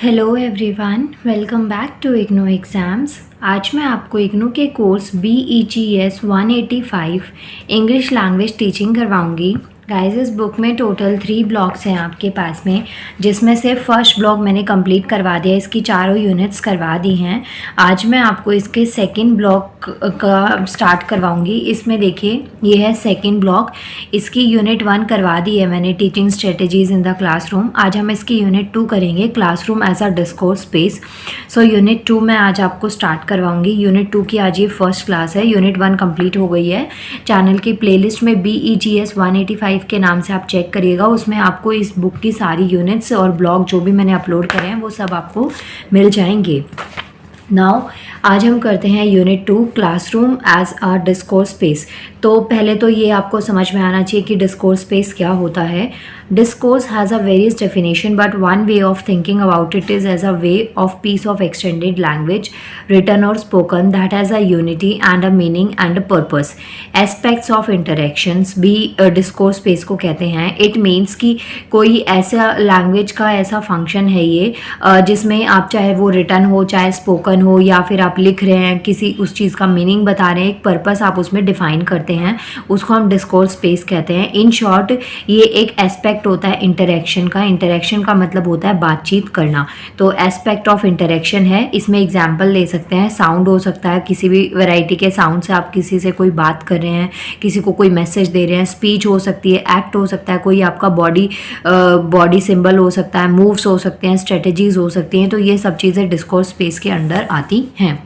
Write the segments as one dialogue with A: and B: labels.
A: Hello everyone, welcome back to IGNOU exams. आज मैं आपको इग्नू के course BEGS 185 English language teaching करवाऊंगी। गाइस, इस बुक में टोटल 3 ब्लॉक्स हैं आपके पास में, जिसमें से फर्स्ट ब्लॉक मैंने कंप्लीट करवा दिया, इसकी चारों यूनिट्स करवा दी हैं। आज मैं आपको इसके सेकंड ब्लॉक का स्टार्ट करवाऊंगी। इसमें देखिए, ये है सेकंड ब्लॉक। इसकी यूनिट 1 करवा दी है मैंने, teaching strategies in the classroom. आज हम इसकी यूनिट 2 करेंगे, classroom as a discourse space. So unit 2 मैं आज आपको स्टार्ट करवाऊंगी। यूनिट 2 की आज ये फर्स्ट क्लास है। यूनिट 1 कंप्लीट हो गई है। चैनल की प्लेलिस्ट में BEGS 185 के नाम से आप चेक करिएगा, उसमें आपको इस बुक की सारी यूनिट्स और ब्लॉग जो भी मैंने अपलोड करे हैं वो सब आपको मिल जाएंगे। नाउ आज हम करते हैं unit 2, classroom as a discourse space. तो पहले तो ये आपको समझ में आना चाहिए कि डिस्कोर्स स्पेस क्या होता है। Discourse has a various definition, but one way of thinking about it is as a way of piece of extended language, written or spoken, that has a unity and a meaning and a purpose. Aspects of interactions भी discourse space को कहते हैं। It means कि कोई ऐसा language का ऐसा function है ये, जिसमें आप चाहे वो रिटन हो, चाहे स्पोकन हो, या फिर आप लिख रहे हैं, किसी उस चीज़ का मीनिंग बता रहे हैं, एक पर्पस आप उसमें डिफाइन करते हैं, उसको हम डिस्कोर्स स्पेस कहते हैं। इन शॉर्ट, ये एक एस्पेक्ट होता है इंटरेक्शन का। इंटरेक्शन का मतलब होता है बातचीत करना। तो एस्पेक्ट ऑफ इंटरेक्शन है। इसमें एग्जाम्पल ले सकते हैं, साउंड हो सकता है, किसी भी वैरायटी के साउंड से आप किसी से कोई बात कर रहे हैं, किसी को कोई मैसेज दे रहे हैं। स्पीच हो सकती है, एक्ट हो सकता है, कोई आपका बॉडी सिंबल हो सकता है, मूव्स हो सकते हैं, स्ट्रेटजीज हो सकती हैं। तो ये सब चीज़ें डिस्कोर्स स्पेस के अंडर आती हैं।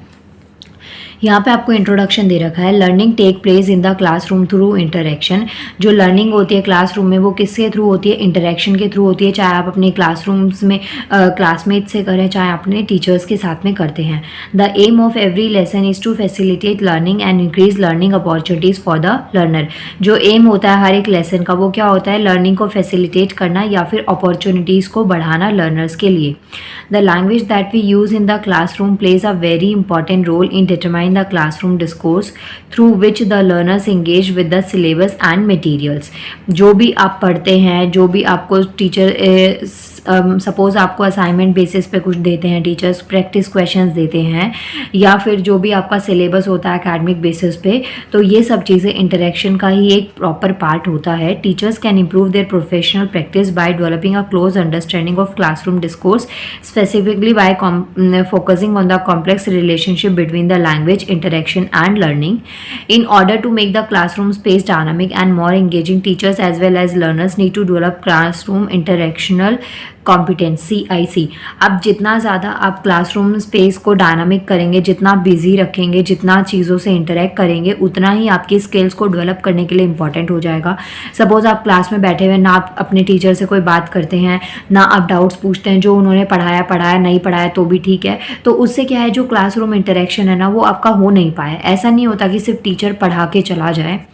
A: यहाँ पे आपको इंट्रोडक्शन दे रखा है, learning take place in the classroom through interaction. जो लर्निंग होती है क्लासरूम में वो किसके थ्रू होती है? इंटरेक्शन के थ्रू होती है। चाहे आप अपने क्लासरूम्स में क्लासमेट से करें, चाहे अपने टीचर्स के साथ में करते हैं। The aim of every lesson is to facilitate learning and increase learning opportunities for the learner. जो एम होता है हर एक लेसन का, वो क्या होता है? लर्निंग को फैसिलिटेट करना या फिर अपॉर्चुनिटीज़ को बढ़ाना लर्नर्स के लिए। The language that we use in the classroom plays a very important role in determine the classroom discourse through which the learners engage with the syllabus and materials। जो भी आप पढ़ते हैं, जो भी आपको टीचर सपोज आपको असाइनमेंट बेसिस पे कुछ देते हैं, टीचर्स प्रैक्टिस क्वेश्चंस देते हैं, या फिर जो भी आपका सिलेबस होता है एकेडमिक बेसिस पे, तो ये सब चीज़ें इंटरेक्शन का ही एक प्रॉपर पार्ट होता है। Teachers can improve their professional practice by developing a close understanding of classroom discourse, specifically by focusing on the complex relationship between the language, interaction and learning. In order to make the classroom space dynamic and more engaging, teachers as well as learners need to develop classroom interactional competency CIC। अब जितना ज़्यादा आप classroom space को dynamic करेंगे, जितना busy रखेंगे, जितना चीज़ों से इंटरेक्ट करेंगे, उतना ही आपकी स्किल्स को डेवलप करने के लिए इंपॉर्टेंट हो जाएगा। सपोज आप क्लास में बैठे हुए ना आप अपने टीचर से कोई बात करते हैं, ना आप डाउट्स पूछते हैं, जो उन्होंने पढ़ाया नहीं पढ़ाया तो भी ठीक है, तो उससे क्या है, जो क्लासरूम इंटरेक्शन है ना, वो आपका हो नहीं पाया। ऐसा नहीं होता कि सिर्फ टीचर पढ़ा के चला जाए।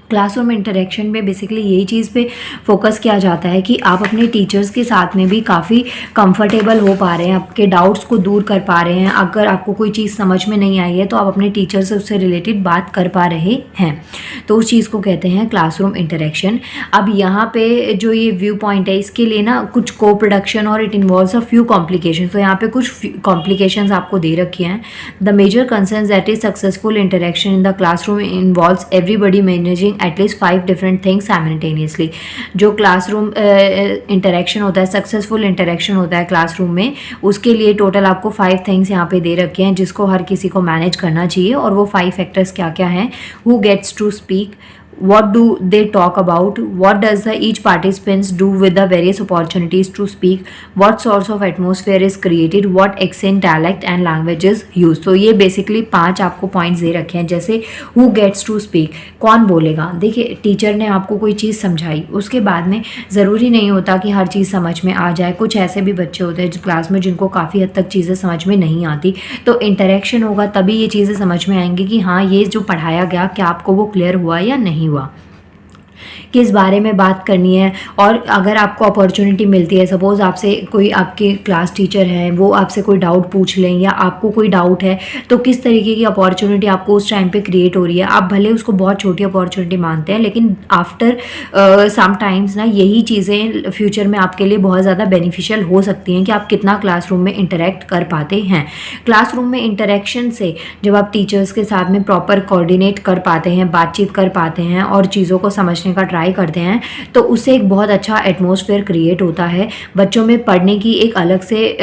A: क्लासरूम इंटरेक्शन में बेसिकली यही चीज़ पे फोकस किया जाता है कि आप अपने टीचर्स के साथ में भी काफ़ी कंफर्टेबल हो पा रहे हैं, आपके डाउट्स को दूर कर पा रहे हैं। अगर आपको कोई चीज़ समझ में नहीं आई है तो आप अपने टीचर से उससे रिलेटेड बात कर पा रहे हैं, तो उस चीज़ को कहते हैं क्लासरूम इंटरेक्शन। अब यहाँ पे जो ये व्यू पॉइंट है, इसके लिए ना कुछ को प्रोडक्शन और it involves a few complication. तो यहाँ पे कुछ कॉम्प्लिकेशंस आपको दे रखे हैं। The major concern that is successful interaction in the classroom involves everybody managing at least 5 different things simultaneously. जो क्लासरूम इंटरेक्शन होता है, सक्सेसफुल इंटरेक्शन होता है क्लासरूम में, उसके लिए टोटल आपको 5 थिंग्स यहाँ पे दे रखे हैं, जिसको हर किसी को मैनेज करना चाहिए। और वो 5 फैक्टर्स क्या क्या हैं? Who gets to speak, what do they talk about, what does the each participants do with the various opportunities to speak, what sorts of atmosphere is created, what accent, dialect and language is used। तो ये basically 5 आपको points दे रखे हैं। जैसे who gets to speak, कौन बोलेगा। देखिए, teacher ने आपको कोई चीज़ समझाई, उसके बाद में ज़रूरी नहीं होता कि हर चीज़ समझ में आ जाए। कुछ ऐसे भी बच्चे होते हैं क्लास में जिनको काफ़ी हद तक चीज़ें समझ में नहीं आती, तो इंटरेक्शन होगा तभी ये चीज़ें समझ में आएंगी कि हाँ, ये जो पढ़ाया गया क्या आपको वो क्लियर हुआ या नहीं हुआ। किस बारे में बात करनी है। और अगर आपको अपॉर्चुनिटी मिलती है, सपोज़ आपसे कोई आपके क्लास टीचर हैं, वो आपसे कोई डाउट पूछ लें या आपको कोई डाउट है, तो किस तरीके की अपॉर्चुनिटी आपको उस टाइम पे क्रिएट हो रही है। आप भले उसको बहुत छोटी अपॉर्चुनिटी मानते हैं, लेकिन आफ्टर सम टाइम्स ना यही चीज़ें फ्यूचर में आपके लिए बहुत ज़्यादा बेनिफिशियल हो सकती हैं कि आप कितना क्लासरूम में इंटरेक्ट कर पाते हैं। क्लासरूम में इंटरेक्शन से जब आप टीचर्स के साथ में प्रॉपर कोऑर्डिनेट कर पाते हैं, बातचीत कर पाते हैं और चीज़ों को समझने का ट्राई करते हैं, तो उससे एक बहुत अच्छा एटमॉस्फेयर क्रिएट होता है। बच्चों में पढ़ने की एक अलग से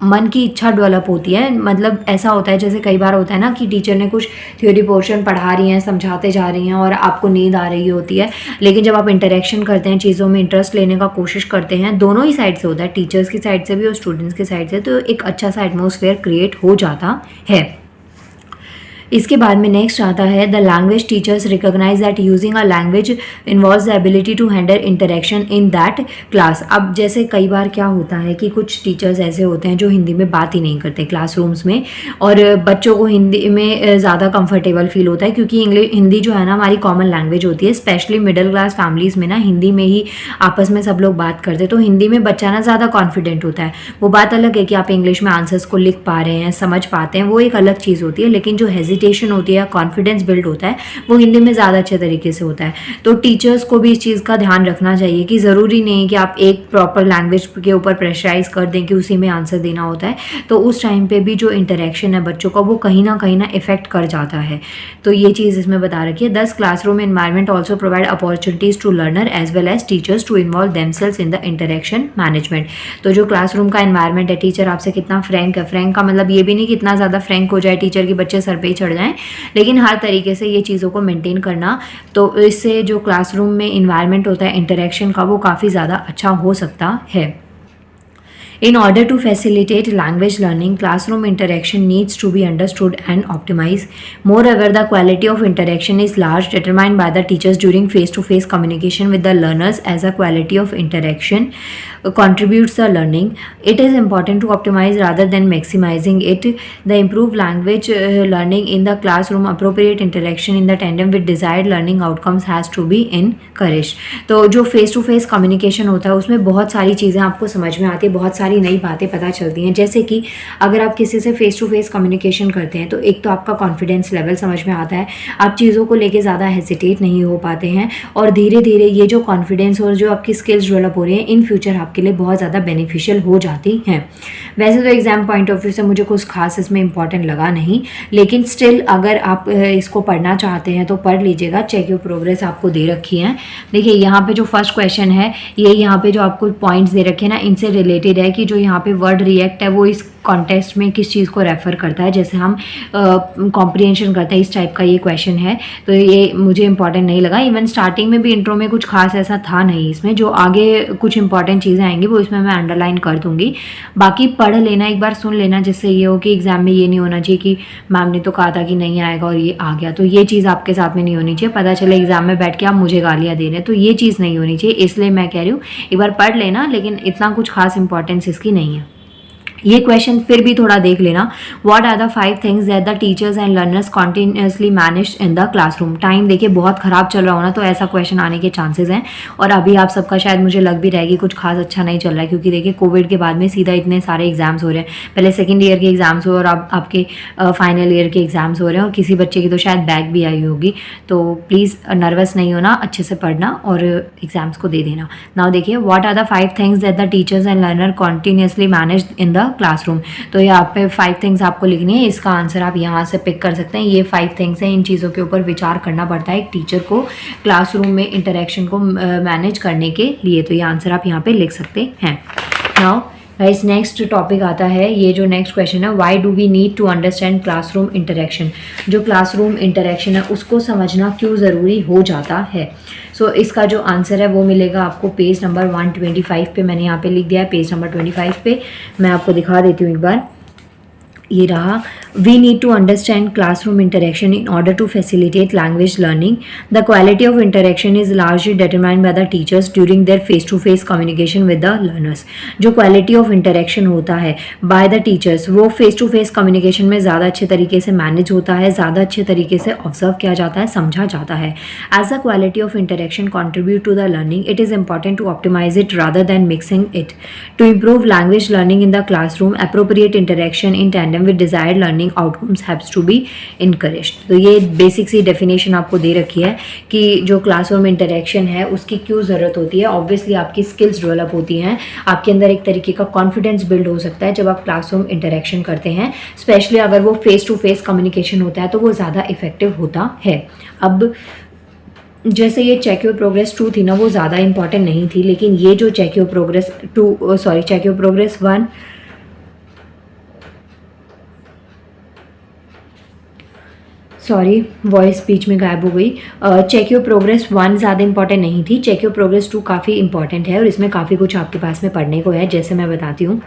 A: मन की इच्छा डेवलप होती है। मतलब ऐसा होता है, जैसे कई बार होता है ना कि टीचर ने कुछ थ्योरी पोर्शन पढ़ा रही हैं, समझाते जा रही हैं और आपको नींद आ रही होती है, लेकिन जब आप इंटरेक्शन करते हैं, चीज़ों में इंटरेस्ट लेने का कोशिश करते हैं, दोनों ही साइड से होता है, टीचर्स की साइड से भी और स्टूडेंट्स की साइड से, तो एक अच्छा सा एटमॉस्फेयर क्रिएट हो जाता है। इसके बाद में नेक्स्ट आता है the language teachers recognise that using a language involves the ability to handle interaction in that class. अब जैसे कई बार क्या होता है कि कुछ टीचर्स ऐसे होते हैं जो हिंदी में बात ही नहीं करते क्लासरूम्स में, और बच्चों को हिंदी में ज़्यादा कंफर्टेबल फील होता है, क्योंकि हिंदी जो है ना हमारी कॉमन लैंग्वेज होती है। स्पेशली मिडिल क्लास फैमिलीज़ में ना हिंदी में ही आपस में सब लोग बात करते हैं, तो हिंदी में बच्चा ना ज़्यादा कॉन्फिडेंट होता है। वो बात अलग है कि आप इंग्लिश में आंसर्स को लिख पा रहे हैं, समझ पाते हैं, वो एक अलग चीज़ होती है, लेकिन जो होती है, कॉन्फिडेंस बिल्ड होता है, वो हिंदी में ज़्यादा अच्छे तरीके से होता है। तो टीचर्स को भी इस चीज़ का ध्यान रखना चाहिए कि ज़रूरी नहीं कि आप एक प्रॉपर लैंग्वेज के ऊपर प्रेशराइज कर दें कि उसी में आंसर देना होता है, तो उस टाइम पे भी जो इंटरेक्शन है बच्चों का, वो कहीं ना इफेक्ट कर जाता है। तो ये चीज़ इसमें बता रखी है। 10 classroom environment also provide opportunities to learner as well as teachers to involve themselves in the interaction management. तो जो क्लासरूम का एनवायरनमेंट है, टीचर आपसे कितना फ्रैंक है, फ्रैंक का मतलब ये भी नहीं कि इतना ज़्यादा फ्रैंक हो जाए टीचर की बच्चे सर पे ही चढ़ जाएं, लेकिन हर तरीके से ये चीज़ों को मेंटेन करना, तो इससे जो क्लासरूम में इन्वायरमेंट होता है इंटरेक्शन का, वो काफ़ी ज़्यादा अच्छा हो सकता है। In order to facilitate language learning, classroom interaction needs to be understood and optimized. Moreover, the quality of interaction is largely determined by the teachers during face-to-face communication with the learners. As a quality of interaction contributes the learning, it is important to optimize rather than maximizing it. The improved language learning in the classroom, appropriate interaction in the tandem with desired learning outcomes has to be encouraged. तो जो face-to-face communication होता है उसमें बहुत सारी चीज़ें आपको समझ में आती है, बहुत सारी नई बातें पता चलती हैं। जैसे कि अगर आप किसी से फेस टू फेस कम्युनिकेशन करते हैं, तो एक तो आपका कॉन्फिडेंस लेवल समझ में आता है, आप चीज़ों को लेके ज़्यादा हेजिटेट नहीं हो पाते हैं, और धीरे धीरे ये जो कॉन्फिडेंस और जो आपकी स्किल्स डेवलप हो रही हैं, इन फ्यूचर आपके लिए बहुत ज़्यादा बेनिफिशियल हो जाती हैं। वैसे तो एग्ज़ाम पॉइंट ऑफ व्यू से मुझे कुछ खास इसमें इंपॉर्टेंट लगा नहीं, लेकिन स्टिल अगर आप इसको पढ़ना चाहते हैं तो पढ़ लीजिएगा। चेक योर प्रोग्रेस आपको दे रखी है। देखिए यहाँ पे जो फर्स्ट क्वेश्चन है, ये यहाँ पे जो आपको पॉइंट्स दे रखे हैं ना, इनसे रिलेटेड है कि जो यहाँ पे वर्ड रिएक्ट है वो इस कॉन्टेक्स्ट में किस चीज़ को रेफ़र करता है, जैसे हम कॉम्प्रिहेंशन करते हैं, इस टाइप का ये क्वेश्चन है। तो ये मुझे इंपॉर्टेंट नहीं लगा। इवन स्टार्टिंग में भी इंट्रो में कुछ खास ऐसा था नहीं इसमें। जो आगे कुछ इंपॉर्टेंट चीज़ें आएंगी वो इसमें मैं अंडरलाइन कर दूंगी। बाकी पढ़ लेना, एक बार सुन लेना, जिससे ये हो कि एग्जाम में ये नहीं होना चाहिए कि मैम ने तो कहा था कि नहीं आएगा और ये आ गया। तो ये चीज़ आपके साथ में नहीं होनी चाहिए। पता चले एग्जाम में बैठ के आप मुझे गालियाँ दे रहे हैं, तो ये चीज़ नहीं होनी चाहिए। इसलिए मैं कह रही हूँ एक बार पढ़ लेना, लेकिन इतना कुछ खास इंपॉर्टेंस इसकी नहीं है। ये क्वेश्चन फिर भी थोड़ा देख लेना। What are the 5 things that the teachers and learners continuously manage in the classroom. Time देखिए बहुत ख़राब चल रहा हो ना, तो ऐसा क्वेश्चन आने के चांसेस हैं। और अभी आप सबका शायद मुझे लग भी रहेगी कुछ खास अच्छा नहीं चल रहा है, क्योंकि देखिए कोविड के बाद में सीधा इतने सारे एग्जाम्स हो रहे हैं। पहले सेकेंड ईयर के एग्जाम्स हो और अब आपके फाइनल ईयर के एग्जाम्स हो रहे हैं, और किसी बच्चे की तो शायद बैक भी आई होगी। तो प्लीज़ नर्वस नहीं होना, अच्छे से पढ़ना और एग्जाम्स को दे देना। नाउ देखिए, what are the 5 things that the teachers and learner continuously manage in the classroom. तो यहाँ पे 5 थिंग्स आपको लिखनी है। इसका आंसर आप यहाँ से पिक कर सकते हैं। ये 5 थिंग्स हैं, इन चीज़ों के ऊपर विचार करना पड़ता है एक टीचर को क्लासरूम में इंटरेक्शन को मैनेज करने के लिए। तो ये आंसर आप यहाँ पे लिख सकते हैं। नाउ गाइस, नेक्स्ट टॉपिक आता है, ये जो नेक्स्ट क्वेश्चन है, why do we need to understand classroom interaction. जो क्लासरूम इंटरेक्शन है उसको समझना क्यों ज़रूरी हो जाता है। सो इसका जो आंसर है वो मिलेगा आपको पेज नंबर 125 पे। मैंने यहाँ पे लिख दिया है पेज नंबर 25 पे। मैं आपको दिखा देती हूँ एक बार। ये रहा, we need to understand classroom interaction in order to facilitate language learning. The quality of interaction is largely determined by the teachers during their face to face communication with the learners. जो quality of interaction होता है by the teachers, वो face to face communication में ज़्यादा अच्छे तरीके से manage होता है, ज़्यादा अच्छे तरीके से ऑब्जर्व किया जाता है, समझा जाता है. As the quality of interaction contribute to the learning, it is important to optimise it rather than mixing it. To improve language learning in the classroom, appropriate interaction in tandem with desired learning outcomes has to be encouraged. तो ये basic सी definition आपको दे रखी है कि जो classroom interaction है उसकी क्यों ज़रूरत होती है. ऑब्वियसली आपकी स्किल्स डेवलप होती हैं, आपके अंदर एक तरीके का कॉन्फिडेंस बिल्ड हो सकता है जब आप क्लासरूम इंटरेक्शन करते हैं, स्पेशली अगर वो फेस टू फेस कम्युनिकेशन होता है तो वो ज़्यादा इफेक्टिव होता है. अब जैसे ये चेक योर प्रोग्रेस 2 थी ना, वो ज़्यादा इंपॉर्टेंट नहीं थी, लेकिन ये जो check your progress 2 check your progress 1, sorry voice बीच में गायब हो गई. चेक योर प्रोग्रेस 1 ज़्यादा इंपॉर्टेंट नहीं थी. चेक योर प्रोग्रेस 2 काफ़ी इंपॉर्टेंट है और इसमें काफ़ी कुछ आपके पास में पढ़ने को है. जैसे मैं बताती हूँ,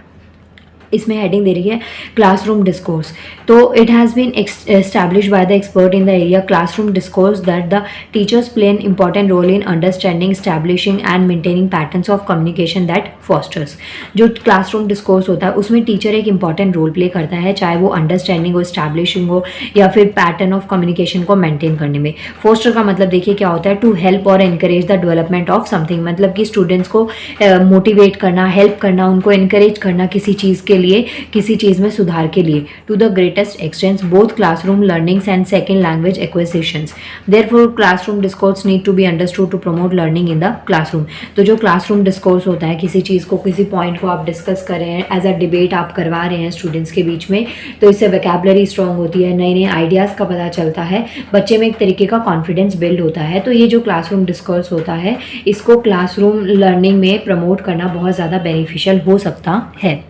A: इसमें हेडिंग दे रही है क्लासरूम डिस्कोर्स. तो it has been establish by the expert in the area classroom discourse that the teachers play an important role in understanding, establishing and maintaining patterns of communication that fosters. जो classroom discourse होता है उसमें teacher एक important role play करता है, चाहे वो understanding हो, एस्टैब्लिशिंग हो, या फिर पैटर्न ऑफ कम्युनिकेशन को मेंटेन करने में. फोस्टर का मतलब देखिए क्या होता है, टू हेल्प और encourage the development of something. मतलब कि स्टूडेंट्स को मोटिवेट करना, हेल्प करना, उनको एनकरेज करना किसी चीज़ के लिए, किसी चीज़ में सुधार के लिए. To the greatest extent both classroom learnings and second language acquisitions. Therefore classroom discourse need to be understood to promote learning in the classroom. तो जो क्लासरूम डिस्कोर्स होता है, किसी चीज़ को, किसी पॉइंट को आप डिस्कस कर रहे हैं, एज अ डिबेट आप करवा रहे हैं स्टूडेंट्स के बीच में, तो इससे वोकैबुलरी स्ट्रॉन्ग होती है, नए नए आइडियाज़ का पता चलता है, बच्चे में एक तरीके का कॉन्फिडेंस बिल्ड होता है. तो ये जो क्लासरूम डिस्कोर्स होता है, इसको क्लासरूम लर्निंग में प्रमोट करना बहुत ज़्यादा बेनिफिशियल हो सकता है.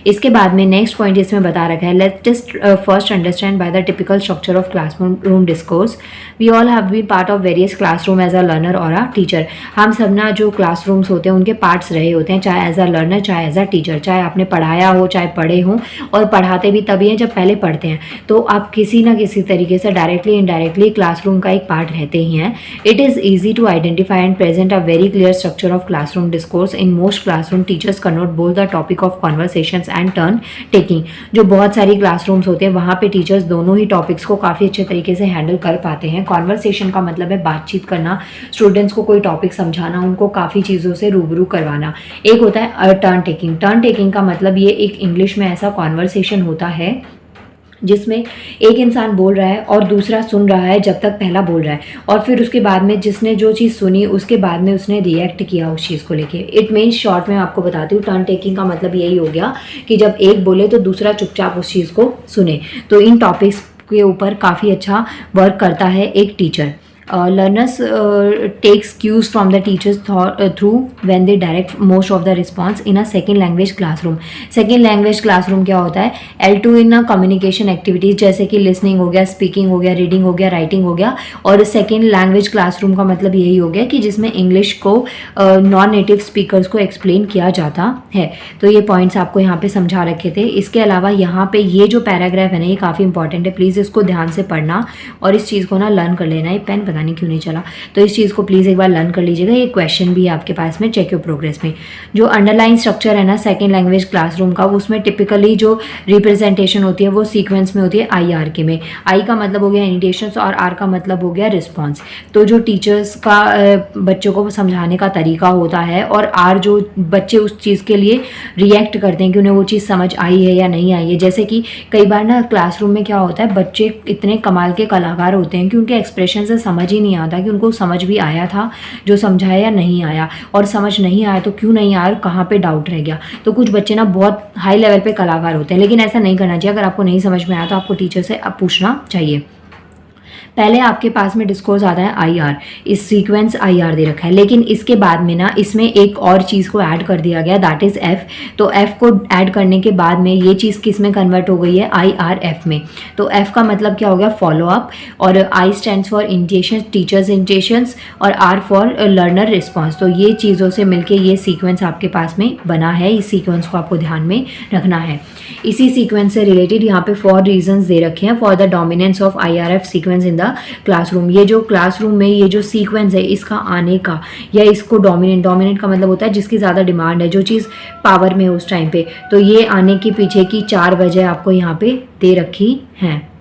A: इसके बाद में नेक्स्ट पॉइंट इसमें बता रखा है, let's just first understand by the typical structure of classroom discourse. We all have been part of various classroom as a learner और अ टीचर. हम सब ना जो क्लासरूम्स होते हैं उनके पार्ट्स रहे होते हैं, चाहे एज अ लर्नर, चाहे एज अ टीचर. चाहे आपने पढ़ाया हो, चाहे पढ़े हों, और पढ़ाते भी तभी हैं जब पहले पढ़ते हैं, तो आप किसी ना किसी तरीके से डायरेक्टली इनडायरेक्टली क्लासरूम का एक पार्ट रहते ही हैं. It is easy to identify and present a very clear structure of classroom discourse. In most classroom teachers control the topic of conversations and turn taking. जो बहुत सारी classrooms होते हैं वहाँ पे टीचर्स दोनों ही टॉपिक्स को काफ़ी अच्छे तरीके से हैंडल कर पाते हैं. कॉन्वर्सेशन का मतलब है बातचीत करना, स्टूडेंट्स को कोई टॉपिक समझाना, उनको काफ़ी चीज़ों से रूबरू करवाना. एक होता है टर्न टेकिंग. टर्न टेकिंग का मतलब ये एक इंग्लिश में ऐसा कॉन्वर्सेशन होता है जिसमें एक इंसान बोल रहा है और दूसरा सुन रहा है जब तक पहला बोल रहा है, और फिर उसके बाद में जिसने जो चीज़ सुनी उसके बाद में उसने रिएक्ट किया उस चीज़ को लेके. इट मीन्स शॉर्ट में आपको बताती हूँ, टर्न टेकिंग का मतलब यही हो गया कि जब एक बोले तो दूसरा चुपचाप उस चीज़ को सुने. तो इन टॉपिक्स के ऊपर काफ़ी अच्छा वर्क करता है एक teacher. Learners takes cues from the teachers through when they direct most of the response in a second language classroom. Second language classroom क्या होता है, L2 in a communication activities जैसे कि listening हो गया, speaking हो गया, reading हो गया, writing हो गया. और second language classroom का मतलब यही हो गया कि जिसमें English को नॉन नेटिव स्पीकर्स को एक्सप्लेन किया जाता है. तो ये पॉइंट्स आपको यहाँ पे समझा रखे थे. इसके अलावा यहाँ पे ये जो पैराग्राफ है ना, ये काफ़ी इंपॉर्टेंट है. प्लीज़ इसको ध्यान से पढ़ना और इस चीज़ को ना लर्न कर लेना. ये पेन पता नहीं क्यों नहीं चला, तो इस चीज़ को प्लीज़ एक बार लर्न कर लीजिएगा. ये क्वेश्चन भी है आपके पास में चेक योर प्रोग्रेस में. जो अंडरलाइन स्ट्रक्चर है ना सेकेंड लैंग्वेज क्लासरूम का, उसमें टिपिकली जो रिप्रेजेंटेशन होती है वो सीक्वेंस में होती है IR के में. आई का मतलब हो गया इनिटेशंस और आर का मतलब हो गया रिस्पॉन्स. तो जो टीचर्स का बच्चों को समझाने का तरीका होता है, और आर जो बच्चे उस चीज़ के लिए रिएक्ट करते हैं कि उन्हें वो चीज़ समझ आई है या नहीं आई है. जैसे कि कई बार ना क्लासरूम में क्या होता है, बच्चे इतने कमाल के कलाकार होते हैं कि उनके एक्सप्रेशन से समझ ही नहीं आता कि उनको समझ भी आया था जो समझाया या नहीं आया, और समझ नहीं आया तो क्यों नहीं आया, कहाँ पे डाउट रह गया. तो कुछ बच्चे ना बहुत हाई लेवल पे कलाकार होते हैं, लेकिन ऐसा नहीं करना चाहिए. अगर आपको नहीं समझ में आया तो आपको टीचर से अब पूछना चाहिए. पहले आपके पास में डिस्कोर्स आता है IR, इस सीक्वेंस IR दे रखा है, लेकिन इसके बाद में ना इसमें एक और चीज़ को ऐड कर दिया गया, दैट इज़ F। तो F को ऐड करने के बाद में ये चीज़ किस में कन्वर्ट हो गई है, IRF में। तो F का मतलब क्या हो गया, फॉलो अप, और I stands for intention, teachers intentions, और R फॉर लर्नर रिस्पॉन्स। तो ये चीज़ों से मिलके ये सीक्वेंस आपके पास में बना है, इस सीक्वेंस को आपको ध्यान में रखना है। इसी सीक्वेंस से रिलेटेड यहाँ पे 4 रीजंस दे रखे हैं for the dominance of IRF sequence in the classroom. ये जो क्लासरूम में ये जो सीक्वेंस है इसका आने का, या इसको डोमिनेंट का मतलब होता है जिसकी ज़्यादा डिमांड है, जो चीज़ पावर में उस टाइम पे, तो ये आने के पीछे की 4 वजह आपको यहाँ पे दे रखी हैं।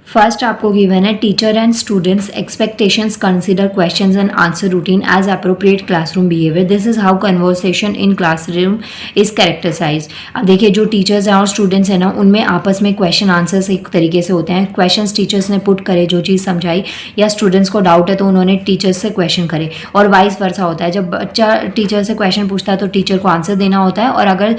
A: फर्स्ट आपको गिवन है teacher and students expectations consider questions and answer routine as appropriate classroom behaviour, this is how conversation in classroom is characterised. अब देखिए जो टीचर्स हैं और स्टूडेंट्स हैं ना, उनमें आपस में क्वेश्चन आंसर्स एक तरीके से होते हैं। क्वेश्चंस टीचर्स ने पुट करे, जो चीज़ समझाई, या स्टूडेंट्स को डाउट है तो उन्होंने टीचर्स से क्वेश्चन करे, और वाइस वर्सा होता है। जब बच्चा टीचर से क्वेश्चन पूछता है तो टीचर को आंसर देना होता है, और अगर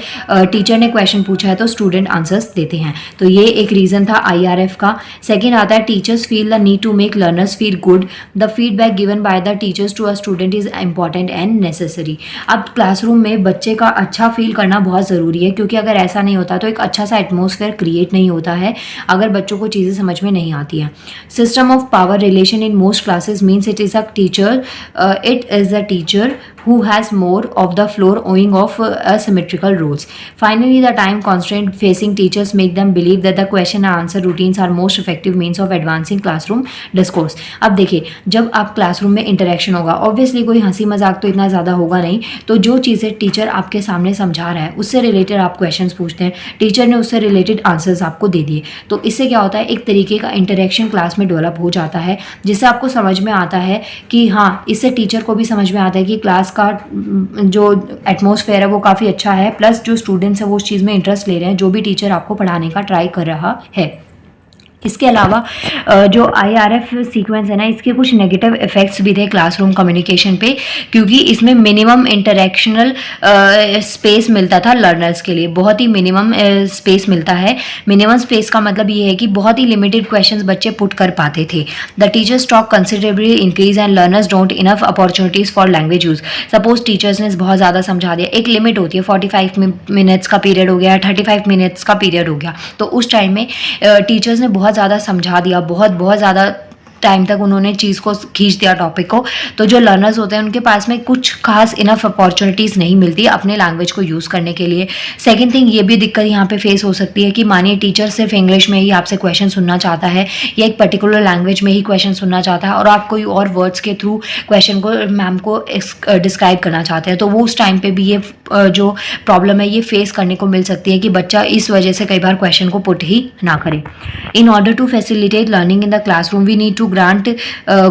A: टीचर ने क्वेश्चन पूछा है तो स्टूडेंट आंसर्स देते हैं। तो ये एक रीज़न था IRF का। सेकेंड आता है teachers feel the need to make learners feel good, the feedback given by the teachers to a student is important and necessary. अब क्लासरूम में बच्चे का अच्छा फील करना बहुत ज़रूरी है, क्योंकि अगर ऐसा नहीं होता तो एक अच्छा सा एटमोसफेयर क्रिएट नहीं होता है अगर बच्चों को चीज़ें समझ में नहीं आती हैं। System of power relation in most classes means it is a teacher who has more of the floor owing of asymmetrical rules. Finally, the time constraint facing teachers make them believe that the question and answer routines are most effective means of advancing classroom discourse. अब देखिए, जब आप classroom में interaction होगा, obviously कोई हंसी मजाक तो इतना ज़्यादा होगा नहीं, तो जो चीज़ें टीचर आपके सामने समझा रहा है उससे रिलेटेड आप क्वेश्चंस पूछते हैं, टीचर ने उससे रिलेटेड आंसर्स आपको दे दिए, तो इससे क्या होता है, एक तरीके का इंटरेक्शन क्लास में डेवलप हो जाता है, जिससे आपको समझ में आता है कि हाँ, इससे टीचर को भी समझ में आता है कि क्लास का जो एटमॉस्फेयर है वो काफ़ी अच्छा है, प्लस जो स्टूडेंट्स हैं वो उस चीज़ में इंटरेस्ट ले रहे हैं जो भी टीचर आपको पढ़ाने का ट्राई कर रहा है। इसके अलावा जो IRF सीक्वेंस है ना, इसके कुछ नेगेटिव इफ़ेक्ट्स भी थे क्लासरूम कम्युनिकेशन पे, क्योंकि इसमें मिनिमम इंटरेक्शनल स्पेस मिलता था लर्नर्स के लिए, बहुत ही मिनिमम स्पेस मिलता है। मिनिमम स्पेस का मतलब ये है कि बहुत ही लिमिटेड क्वेश्चंस बच्चे पुट कर पाते थे। The teachers talk considerably increase and learners don't enough opportunities for language use. Suppose teachers ने बहुत ज़्यादा समझा दिया, एक लिमिट होती है, 45 मिनट्स का पीरियड हो गया, 35 मिनट्स का पीरियड हो गया, तो उस टाइम में टीचर्स ने बहुत ज़्यादा समझा दिया, बहुत ज़्यादा टाइम तक उन्होंने चीज़ को खींच दिया टॉपिक को, तो जो लर्नर्स होते हैं उनके पास में कुछ खास इनफ अपॉर्चुनिटीज़ नहीं मिलती अपने लैंग्वेज को यूज़ करने के लिए। सेकंड थिंग, ये भी दिक्कत यहाँ पे फेस हो सकती है कि मानिए टीचर सिर्फ इंग्लिश में ही आपसे क्वेश्चन सुनना चाहता है, या एक पर्टिकुलर लैंग्वेज में ही क्वेश्चन सुनना चाहता है, और आप कोई और वर्ड्स के थ्रू क्वेश्चन को मैम को डिस्क्राइब करना चाहते हैं, तो वो उस टाइम पर भी ये जो प्रॉब्लम है ये फेस करने को मिल सकती है कि बच्चा इस वजह से कई बार क्वेश्चन को पुट ही ना करे। In order to facilitate learning in the classroom we need to grant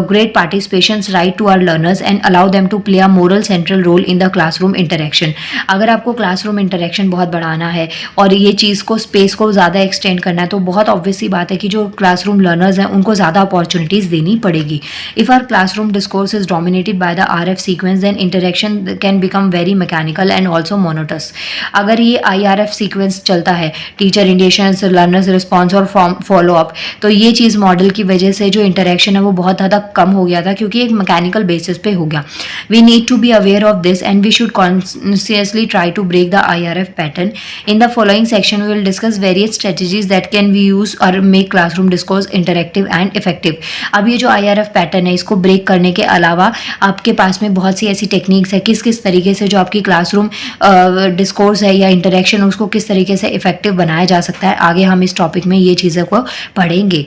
A: great participation's right to our learners and allow them to play a moral central role in the classroom interaction। अगर आपको classroom interaction बहुत बढ़ाना है और ये चीज़ को space को ज़्यादा एक्सटेंड करना है, तो बहुत ऑब्वियस सी बात है कि जो क्लासरूम लर्नर्स हैं उनको ज़्यादा अपॉर्चुनिटीज़ देनी पड़ेगी। If our classroom discourse is dominated by the RF sequence then interaction can become very mechanical and also monotonous. अगर ये IRF सीक्वेंस चलता है, टीचर इंडिएशन, लर्नर्स रिस्पॉन्स और फॉलो अप, तो ये चीज़ मॉडल की वजह से जो इंटरेक्शन है वो बहुत ज़्यादा कम हो गया था, क्योंकि एक मैकेनिकल बेसिस पे हो गया। We need to be aware of this and we should consciously try to break the IRF pattern. In the following section we will discuss various strategies that can be use or make classroom discourse interactive and effective. अब ये जो IRF pattern है इसको break करने के अलावा आपके पास में बहुत सी ऐसी टेक्निक्स है, किस किस तरीके से जो आपकी क्लासरूम डिस्कोर्स है या इंटरेक्शन उसको किस तरीके से इफेक्टिव बनाया जा सकता है। आगे हम इस टॉपिक में ये चीज़ों को पढ़ेंगे।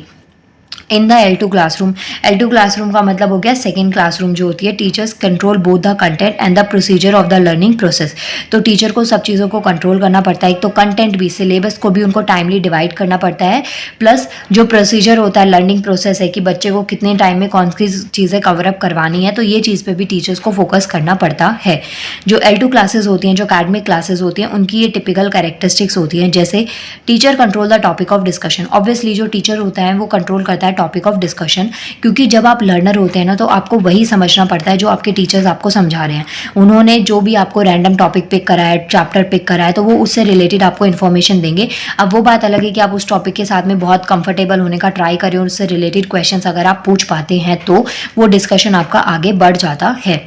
A: इन the L2 classroom, L2 classroom का मतलब हो गया सेकेंड क्लासरूम जो होती है। Teachers control both the content and the procedure of the learning process. तो टीचर को सब चीज़ों को कंट्रोल करना पड़ता है, एक तो कंटेंट भी, सिलेबस को भी उनको टाइमली डिवाइड करना पड़ता है, प्लस जो प्रोसीजर होता है लर्निंग प्रोसेस है कि बच्चे को कितने टाइम में कौन सी चीज़ें कवर अप करवानी है, तो ये चीज़ पर भी टीचर्स को फोकस करना पड़ता है। जो L2 क्लासेज होती हैं, जो अकेडमिक क्लासेज होती हैं, उनकी ये टिपिकल कैरेक्टरिस्टिक्स होती हैं। जैसे teacher control the topic of discussion, obviously जो टीचर होता है वो कंट्रोल करता है टॉपिक ऑफ डिस्कशन, क्योंकि जब आप लर्नर होते हैं ना तो आपको वही समझना पड़ता है जो आपके टीचर्स आपको समझा रहे हैं। उन्होंने जो भी आपको रैंडम टॉपिक पिक करा है, चैप्टर पिक करा है, तो वो उससे रिलेटेड आपको इन्फॉर्मेशन देंगे। अब वो बात अलग है कि आप उस टॉपिक के साथ में बहुत कंफर्टेबल होने का ट्राई करें और उससे रिलेटेड क्वेश्चंस अगर आप पूछ पाते हैं तो वो डिस्कशन आपका आगे बढ़ जाता है।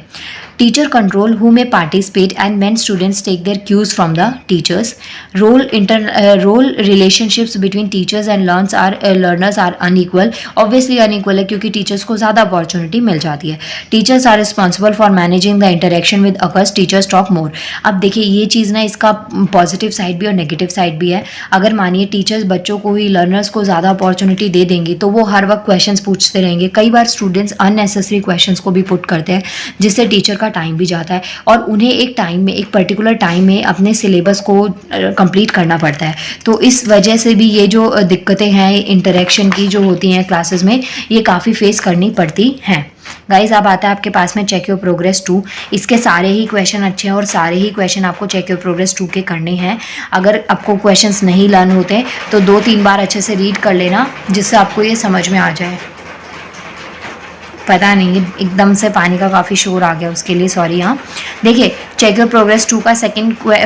A: Teacher control who may participate and when students take their cues from the teachers. Role relationships between teachers and learners are unequal. Obviously unequal है क्योंकि teachers को ज़्यादा opportunity मिल जाती है. Teachers are responsible for managing the interaction with others. Teachers talk more. अब देखिए ये चीज़ ना, इसका पॉजिटिव साइड भी और नेगेटिव साइड भी है। अगर मानिए टीचर्स बच्चों को ही, लर्नर्स को ज़्यादा अपॉर्चुनिटी दे देंगी तो वो हर वक्त क्वेश्चंस पूछते रहेंगे। कई बार स्टूडेंट्स अननेसेसरी क्वेश्चंस को भी पुट करते हैं जिससे टीचर का टाइम भी जाता है और उन्हें एक टाइम में, एक पर्टिकुलर टाइम में अपने सिलेबस को कंप्लीट करना पड़ता है। तो इस वजह से भी ये जो दिक्कतें हैं इंटरेक्शन की जो होती हैं क्लासेस में, ये काफ़ी फेस करनी पड़ती हैं। गाइज अब आता है आपके पास में चेक योर प्रोग्रेस 2। इसके सारे ही क्वेश्चन अच्छे हैं और सारे ही क्वेश्चन आपको चेक योर प्रोग्रेस 2 के करने हैं। अगर आपको क्वेश्चंस नहीं लर्न होते तो 2-3 बार अच्छे से रीड कर लेना जिससे आपको ये समझ में आ जाए। पता नहीं, एकदम से पानी का काफ़ी शोर आ गया, उसके लिए सॉरी। हाँ देखिए, चेक योर प्रोग्रेस 2 का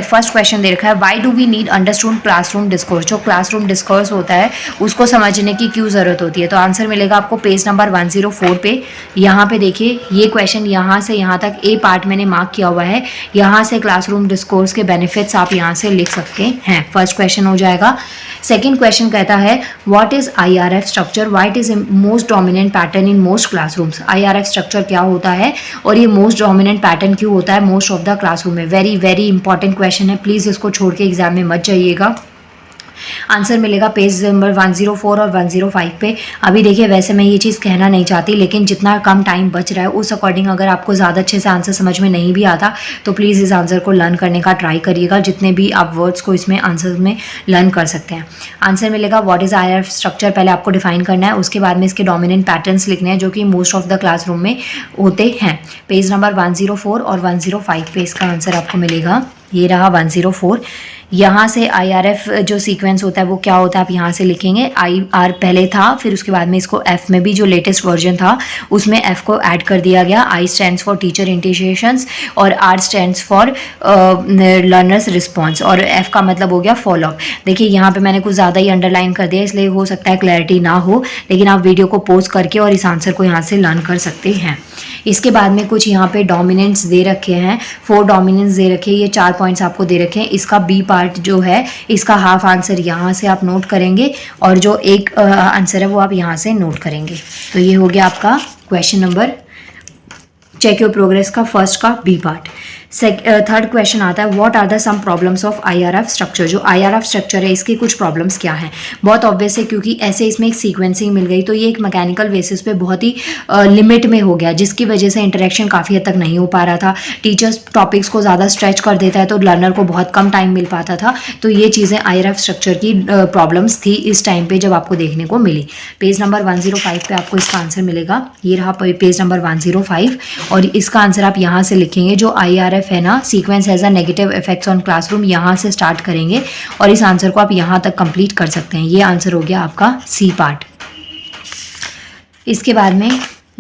A: फर्स्ट क्वेश्चन दे रखा है, why do we need understood classroom discourse. जो क्लासरूम डिस्कोर्स होता है उसको समझने की क्यों ज़रूरत होती है। तो आंसर मिलेगा आपको पेज नंबर 104 पे। यहाँ पे देखिए ये क्वेश्चन यहाँ से यहाँ तक ए पार्ट मैंने मार्क किया हुआ है। यहाँ से क्लासरूम डिस्कोर्स के बेनिफिट्स आप यहाँ से लिख सकते हैं। फर्स्ट क्वेश्चन हो जाएगा। सेकेंड क्वेश्चन कहता है what is IRF structure, why it is most dominant pattern in most classrooms. IRF structure क्या होता है और ये मोस्ट डोमिनेंट पैटर्न क्यों होता है मोस्ट ऑफ द क्लासरूम में। वेरी वेरी इंपॉर्टेंट क्वेश्चन है, प्लीज़ इसको छोड़ के एग्जाम में मत जाइएगा। आंसर मिलेगा पेज नंबर 104 और 105 पे। अभी देखिए वैसे मैं ये चीज़ कहना नहीं चाहती, लेकिन जितना कम टाइम बच रहा है उस अकॉर्डिंग अगर आपको ज़्यादा अच्छे से आंसर समझ में नहीं भी आता तो प्लीज़ इस आंसर को लर्न करने का ट्राई करिएगा, जितने भी आप वर्ड्स को इसमें आंसर में लर्न कर सकते हैं। आंसर मिलेगा व्हाट इज़ IRF स्ट्रक्चर, पहले आपको डिफाइन करना है, उसके बाद में इसके डोमिनेंट पैटर्न्स लिखने हैं जो कि मोस्ट ऑफ द क्लासरूम में होते हैं। पेज नंबर 104 और 105 पे इसका आंसर आपको मिलेगा। ये रहा 104। यहाँ से IRF जो सीक्वेंस होता है वो क्या होता है आप यहाँ से लिखेंगे। IR पहले था, फिर उसके बाद में इसको F में भी जो लेटेस्ट वर्जन था उसमें F को ऐड कर दिया गया। I stands for teacher integrations और R stands for learners response और F का मतलब हो गया फॉलो अप। देखिए यहाँ पे मैंने कुछ ज़्यादा ही अंडरलाइन कर दिया, इसलिए हो सकता है क्लैरिटी ना हो, लेकिन आप वीडियो को पॉज करके और इस आंसर को यहाँ से लर्न कर सकते हैं। इसके बाद में कुछ यहाँ पे डोमिनेंट्स दे रखे हैं, 4 डोमिनेंट्स दे रखे हैं, ये 4 पॉइंट्स आपको दे रखे हैं। इसका बी पार्ट जो है इसका हाफ आंसर यहाँ से आप नोट करेंगे और जो एक आंसर है वो आप यहाँ से नोट करेंगे। तो ये हो गया आपका question number check your progress का फर्स्ट का बी पार्ट। थर्ड क्वेश्चन आता है what are the some problems of IRF structure. जो IRF स्ट्रक्चर है इसकी कुछ प्रॉब्लम्स क्या हैं। बहुत ऑब्वियस है क्योंकि ऐसे इसमें एक सीक्वेंसिंग मिल गई तो ये एक मैकेनिकल बेसिस पे बहुत ही लिमिट में हो गया, जिसकी वजह से इंटरेक्शन काफ़ी हद तक नहीं हो पा रहा था। टीचर्स टॉपिक्स को ज़्यादा स्ट्रेच कर देता है तो लर्नर को बहुत कम टाइम मिल पाता था। तो ये चीज़ें IRF स्ट्रक्चर की प्रॉब्लम्स थी इस टाइम पर जब आपको देखने को मिली। पेज नंबर 105 पे आपको इसका आंसर मिलेगा। ये रहा पेज नंबर 105 और इसका आंसर आप यहाँ से लिखेंगे। जो IRF है ना, sequence has a negative effects on classroom, यहाँ से स्टार्ट करेंगे और इस आंसर को आप यहाँ तक कंप्लीट कर सकते हैं। ये आंसर हो गया आपका सी पार्ट। इसके बाद में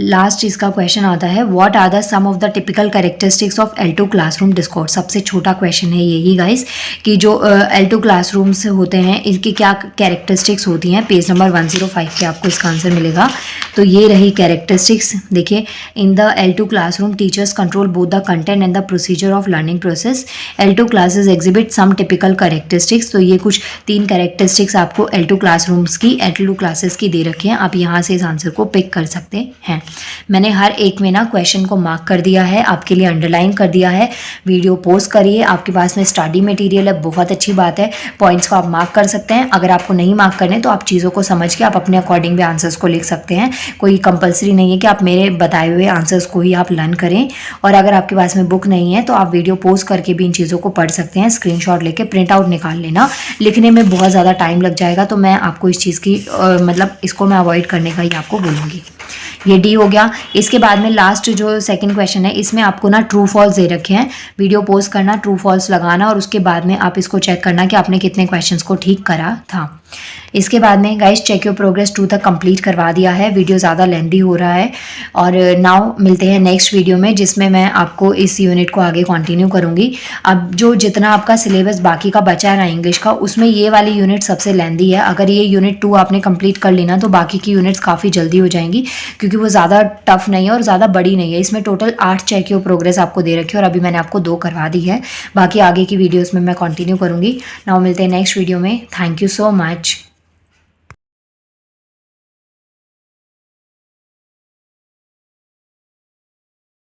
A: लास्ट इसका क्वेश्चन आता है what are the some of the typical characteristics of L2 classroom discourse. सबसे छोटा क्वेश्चन है यही गाइस कि जो L2 क्लासरूम्स होते हैं इनकी क्या कैरेक्टरिस्टिक्स होती हैं। पेज नंबर 105 पे आपको इसका आंसर मिलेगा। तो ये रही कैरेक्टरिस्टिक्स। देखिए in the L2 classroom teachers control both the content and the procedure of learning process. L2 classes exhibit some typical characteristics. तो ये कुछ 3 कैरेक्टरिस्टिक्स आपको L2 क्लासरूम्स की, L2 क्लासेस की दे रखे हैं। आप यहाँ से इस आंसर को पिक कर सकते हैं। मैंने हर एक में ना क्वेश्चन को मार्क कर दिया है, आपके लिए अंडरलाइन कर दिया है। वीडियो पोस्ट करिए, आपके पास में स्टडी मटेरियल है, बहुत अच्छी बात है। पॉइंट्स को आप मार्क कर सकते हैं। अगर आपको नहीं मार्क करने तो आप चीज़ों को समझ के आप अपने अकॉर्डिंग भी आंसर्स को लिख सकते हैं। कोई कंपलसरी नहीं है कि आप मेरे बताए हुए आंसर्स को ही आप लर्न करें। और अगर आपके पास में बुक नहीं है तो आप वीडियो पोस्ट करके भी इन चीज़ों को पढ़ सकते हैं। स्क्रीनशॉट लेके प्रिंट आउट निकाल लेना। लिखने में बहुत ज़्यादा टाइम लग जाएगा तो मैं आपको इस चीज़ की मतलब इसको मैं अवॉइड करने का ही आपको बोलूँगी। ये डी हो गया। इसके बाद में लास्ट जो सेकंड क्वेश्चन है इसमें आपको ना ट्रू फॉल्स दे रखे हैं। वीडियो पोस्ट करना, ट्रू फॉल्स लगाना और उसके बाद में आप इसको चेक करना कि आपने कितने क्वेश्चंस को ठीक करा था। इसके बाद में गाइस चेक योर प्रोग्रेस 2 तक कंप्लीट करवा दिया है। वीडियो ज़्यादा लेंदी हो रहा है और नाउ मिलते हैं नेक्स्ट वीडियो में, जिसमें मैं आपको इस यूनिट को आगे कंटिन्यू करूँगी। अब जो जितना आपका सिलेबस बाकी का बचा है ना इंग्लिश का, उसमें ये वाली यूनिट सबसे लेंदी है। अगर ये यूनिट 2 आपने कंप्लीट कर ली ना तो बाकी की यूनिट्स काफ़ी जल्दी हो जाएंगी, क्योंकि वो ज़्यादा टफ नहीं है और ज़्यादा बड़ी नहीं है। इसमें टोटल 8 चेक योर प्रोग्रेस आपको दे रखी है और अभी मैंने आपको 2 करवा दी है। बाकी आगे की वीडियोज़ में मैं कंटिन्यू करूँगी। नाउ मिलते हैं नेक्स्ट वीडियो में। Thank you so much.